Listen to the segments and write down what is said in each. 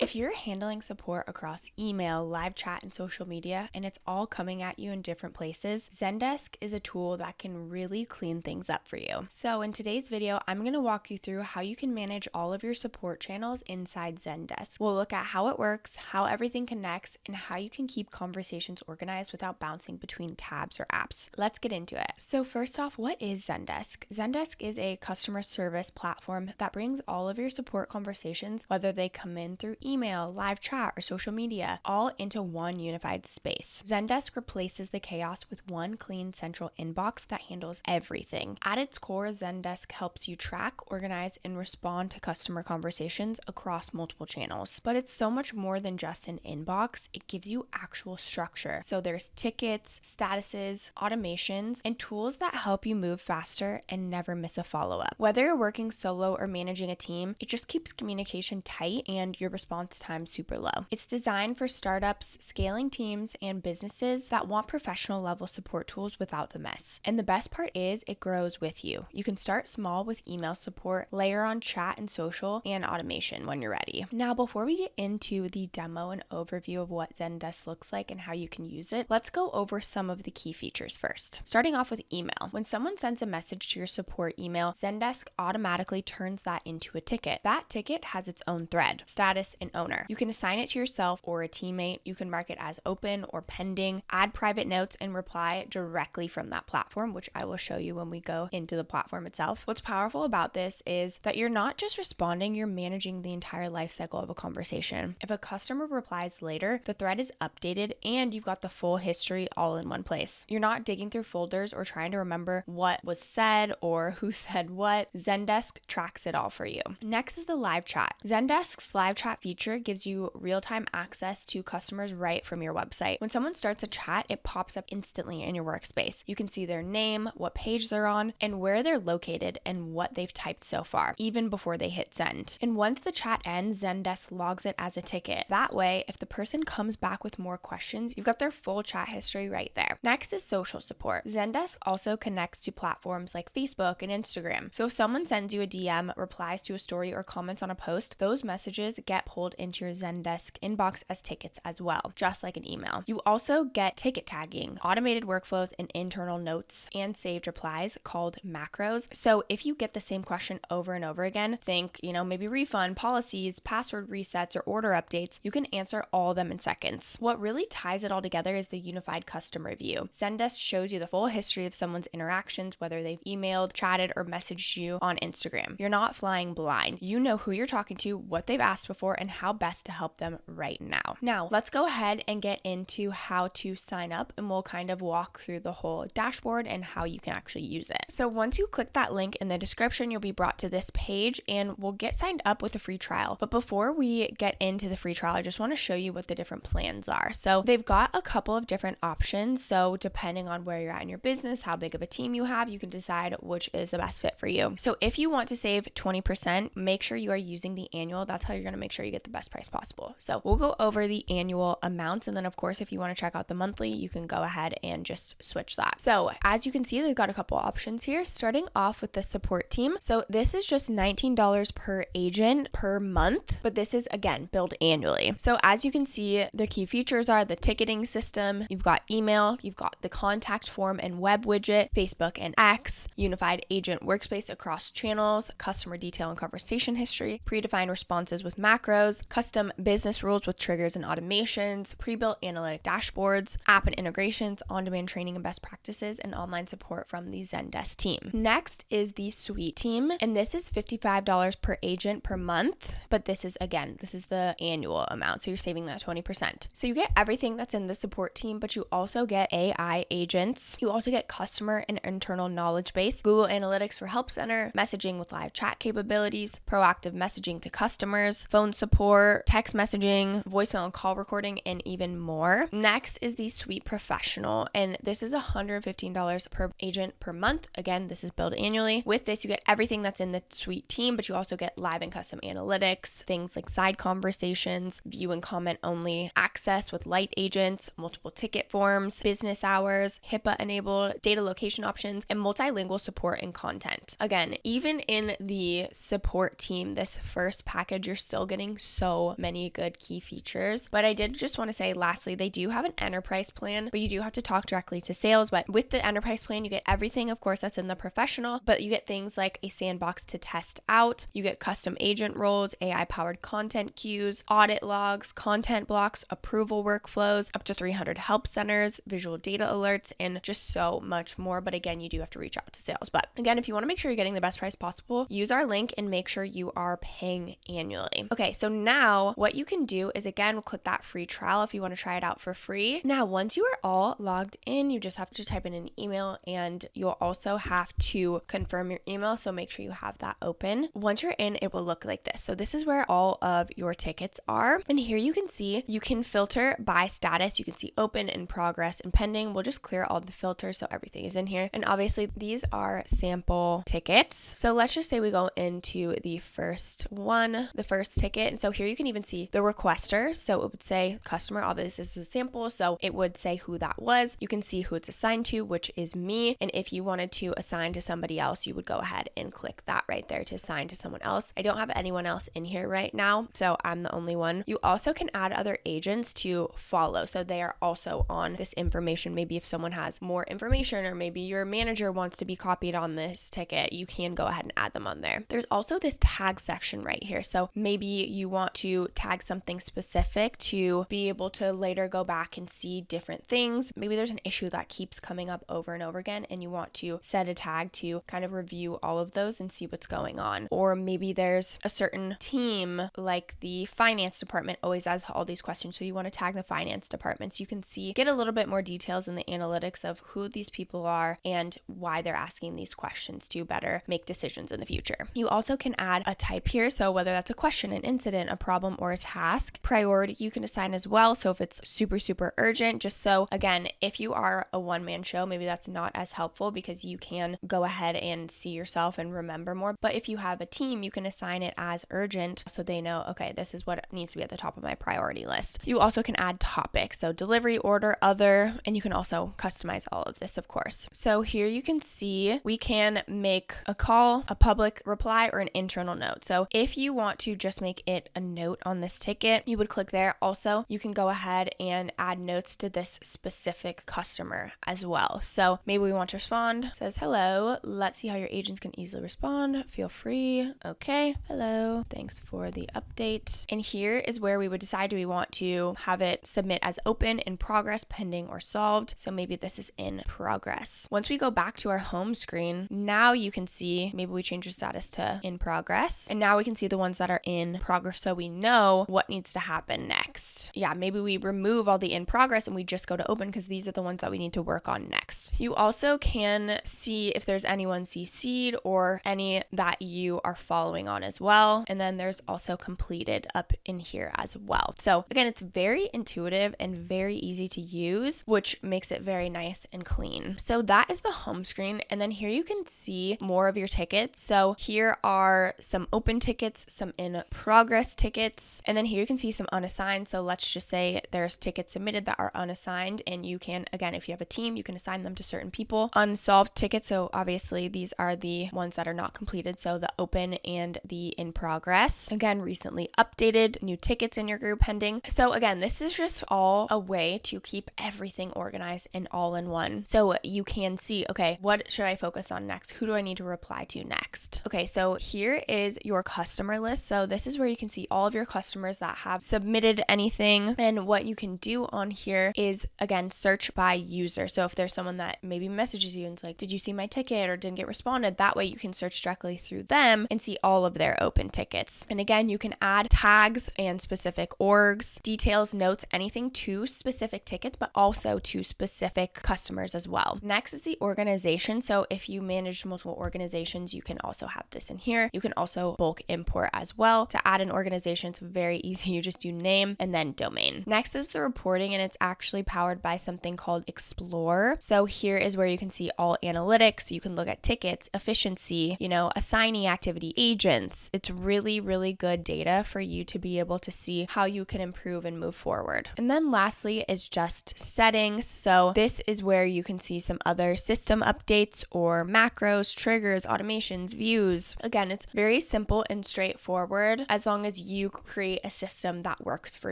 If you're handling support across email, live chat, and social media, and it's all coming at you in different places, Zendesk is a tool that can really clean things up for you. So in today's video, I'm going to walk you through how you can manage all of your support channels inside Zendesk. We'll look at how it works, how everything connects, and how you can keep conversations organized without bouncing between tabs or apps. Let's get into it. So first off, what is Zendesk? Zendesk is a customer service platform that brings all of your support conversations, whether they come in through email, live chat, or social media, all into one unified space. Zendesk replaces the chaos with one clean central inbox that handles everything. At its core, Zendesk helps you track, organize, and respond to customer conversations across multiple channels. But it's so much more than just an inbox. It gives you actual structure. So there's tickets, statuses, automations, and tools that help you move faster and never miss a follow-up. Whether you're working solo or managing a team, it just keeps communication tight and your response time super low. It's designed for startups, scaling teams, and businesses that want professional level support tools without the mess. And the best part is it grows with you. You can start small with email support, layer on chat and social, and automation when you're ready. Now, before we get into the demo and overview of what Zendesk looks like and how you can use it, let's go over some of the key features first. Starting off with email. When someone sends a message to your support email, Zendesk automatically turns that into a ticket. That ticket has its own thread, status, and owner. You can assign it to yourself or a teammate. You can mark it as open or pending, add private notes, and reply directly from that platform, which I will show you when we go into the platform itself. What's powerful about this is that you're not just responding, you're managing the entire life cycle of a conversation. If a customer replies later, the thread is updated and you've got the full history all in one place. You're not digging through folders or trying to remember what was said or who said what. Zendesk tracks it all for you. Next is the live chat. Zendesk's live chat feature gives you real-time access to customers right from your website. When someone starts a chat, it pops up instantly in your workspace. You can see their name, what page they're on, and where they're located and what they've typed so far, even before they hit send. And once the chat ends, Zendesk logs it as a ticket. That way, if the person comes back with more questions, you've got their full chat history right there. Next is social support. Zendesk also connects to platforms like Facebook and Instagram. So if someone sends you a DM, replies to a story, or comments on a post, those messages get pulled into your Zendesk inbox as tickets as well, just like an email. You also get ticket tagging, automated workflows, and internal notes and saved replies called macros. So if you get the same question over and over again, think, maybe refund, policies, password resets, or order updates, you can answer all of them in seconds. What really ties it all together is the unified customer view. Zendesk shows you the full history of someone's interactions, whether they've emailed, chatted, or messaged you on Instagram. You're not flying blind. You know who you're talking to, what they've asked before, and how best to help them right now. Now, let's go ahead and get into how to sign up, and we'll kind of walk through the whole dashboard and how you can actually use it. So once you click that link in the description, you'll be brought to this page and we'll get signed up with a free trial. But before we get into the free trial, I just want to show you what the different plans are. So they've got a couple of different options. So depending on where you're at in your business, how big of a team you have, you can decide which is the best fit for you. So if you want to save 20%, make sure you are using the annual. That's how you're going to make sure you get the best price possible. So we'll go over the annual amounts. And then of course, if you want to check out the monthly, you can go ahead and just switch that. So as you can see, they've got a couple options here, starting off with the support team. So this is just $19 per agent per month, but this is again, billed annually. So as you can see, the key features are the ticketing system. You've got email, you've got the contact form and web widget, Facebook and X, unified agent workspace across channels, customer detail and conversation history, predefined responses with macros, custom business rules with triggers and automations, pre-built analytic dashboards, app and integrations, on-demand training and best practices, and online support from the Zendesk team. Next is the suite team, and this is $55 per agent per month, but this is the annual amount, so you're saving that 20%. So you get everything that's in the support team, but you also get AI agents. You also get customer and internal knowledge base, Google Analytics for Help Center, messaging with live chat capabilities, proactive messaging to customers, phone support, text messaging, voicemail and call recording, and even more. Next is the Suite Professional, and this is $115 per agent per month. Again, this is billed annually. With this, you get everything that's in the Suite team, but you also get live and custom analytics, things like side conversations, view and comment only access with light agents, multiple ticket forms, business hours, HIPAA enabled, data location options, and multilingual support and content. Again, even in the support team, this first package, you're still getting so so many good key features. But I did just want to say, lastly, they do have an enterprise plan, but you do have to talk directly to sales. But with the enterprise plan, you get everything, of course, that's in the professional, but you get things like a sandbox to test out. You get custom agent roles, AI-powered content queues, audit logs, content blocks, approval workflows, up to 300 help centers, visual data alerts, and just so much more. But again, you do have to reach out to sales. But again, if you want to make sure you're getting the best price possible, use our link and make sure you are paying annually. Okay, so now what you can do is, again, we'll click that free trial if you want to try it out for free. Now, once you are all logged in, you just have to type in an email, and you'll also have to confirm your email. So make sure you have that open. Once you're in, it will look like this. So this is where all of your tickets are. And here you can see, you can filter by status. You can see open, in progress, and pending. We'll just clear all the filters so everything is in here. And obviously these are sample tickets. So let's just say we go into the first one, the first ticket. And so here you can even see the requester. So it would say customer, obviously this is a sample. So it would say who that was. You can see who it's assigned to, which is me. And if you wanted to assign to somebody else, you would go ahead and click that right there to assign to someone else. I don't have anyone else in here right now, so I'm the only one. You also can add other agents to follow. So they are also on this information. Maybe if someone has more information, or maybe your manager wants to be copied on this ticket, you can go ahead and add them on there. There's also this tag section right here. So maybe you want to tag something specific to be able to later go back and see different things. Maybe there's an issue that keeps coming up over and over again, and you want to set a tag to kind of review all of those and see what's going on. Or maybe there's a certain team, like the finance department always has all these questions, so you want to tag the finance department so you can see, get a little bit more details in the analytics of who these people are and why they're asking these questions to better make decisions in the future. You also can add a type here, so whether that's a question, an incident, a problem, or a task. Priority you can assign as well, so if it's super urgent, just so, again, if you are a one-man show, maybe that's not as helpful because you can go ahead and see yourself and remember more. But if you have a team, you can assign it as urgent so they know, okay, this is what needs to be at the top of my priority list. You also can add topics, so delivery, order, other, and you can also customize all of this, of course. So here you can see we can make a call, a public reply, or an internal note. So if you want to just make it a note on this ticket, you would click there. Also, you can go ahead and add notes to this specific customer as well. So maybe we want to respond, it says, hello, let's see how your agents can easily respond. Feel free. Okay. Hello. Thanks for the update. And here is where we would decide, do we want to have it submit as open, in progress, pending, or solved? So maybe this is in progress. Once we go back to our home screen, now you can see, maybe we change the status to in progress. And now we can see the ones that are in progress, so we know what needs to happen next. Yeah, maybe we remove all the in progress and we just go to open because these are the ones that we need to work on next. You also can see if there's anyone CC'd or any that you are following on as well. And then there's also completed up in here as well. So again, it's very intuitive and very easy to use, which makes it very nice and clean. So that is the home screen. And then here you can see more of your tickets. So here are some open tickets, some in progress tickets, and then here you can see some unassigned. So let's just say there's tickets submitted that are unassigned, and you can, again, if you have a team, you can assign them to certain people. Unsolved tickets, so obviously these are the ones that are not completed, so the open and the in progress. Again, recently updated, new tickets in your group pending. So again, this is just all a way to keep everything organized and all in one. So you can see, okay, what should I focus on next? Who do I need to reply to next? Okay, so here is your customer list. So this is where you can see all of your customers that have submitted anything. And what you can do on here is, again, search by user. So if there's someone that maybe messages you and it's like, did you see my ticket, or didn't get responded? That way you can search directly through them and see all of their open tickets. And again, you can add tags and specific orgs, details, notes, anything to specific tickets, but also to specific customers as well. Next is the organization. So if you manage multiple organizations, you can also have this in here. You can also bulk import as well. To add an organization, it's very easy. You just do name and then domain. Next is the reporting, and it's actually powered by something called Explore. So here is where you can see all analytics. You can look at tickets, efficiency, assignee activity, agents. It's really, really good data for you to be able to see how you can improve and move forward. And then lastly is just settings. So this is where you can see some other system updates or macros, triggers, automations, views. Again, it's very simple and straightforward as long as you create a system that works for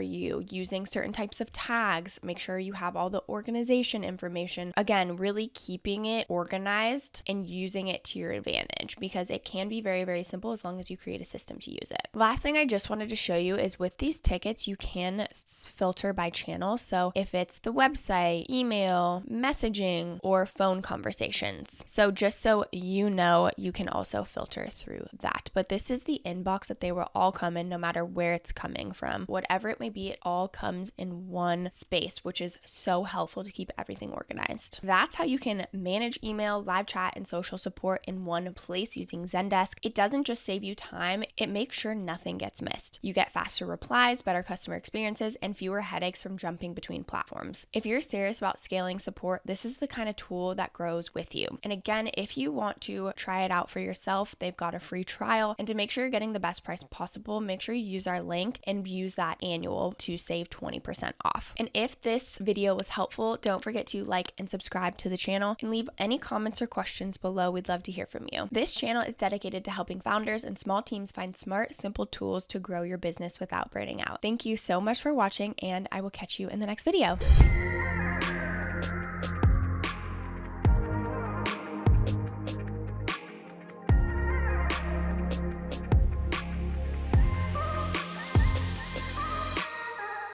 you using certain types of tags. Make sure you have all the organization information. Again, really keeping it organized and using it to your advantage, because it can be very, very simple as long as you create a system to use it. Last thing I just wanted to show you is with these tickets, you can filter by channel. So if it's the website, email, messaging, or phone conversations. So just so you know, you can also filter through that. But this is the inbox that they will all come in, no matter where it's coming from. Whatever it may be, it all comes in one space, which is so helpful to keep everything organized. That's how you can manage email, live chat, and social support in one place using Zendesk. It doesn't just save you time, it makes sure nothing gets missed. You get faster replies, better customer experiences, and fewer headaches from jumping between platforms. If you're serious about scaling support, this is the kind of tool that grows with you. And again, if you want to try it out for yourself, they've got a free trial. And to make sure you're getting the best price possible, make sure you use our link and use that annual to save 20% off. And if this video was helpful, don't forget to like and subscribe to the channel and leave any comments or questions below. We'd love to hear from you. This channel is dedicated to helping founders and small teams find smart, simple tools to grow your business without burning out. Thank you so much for watching, and I will catch you in the next video.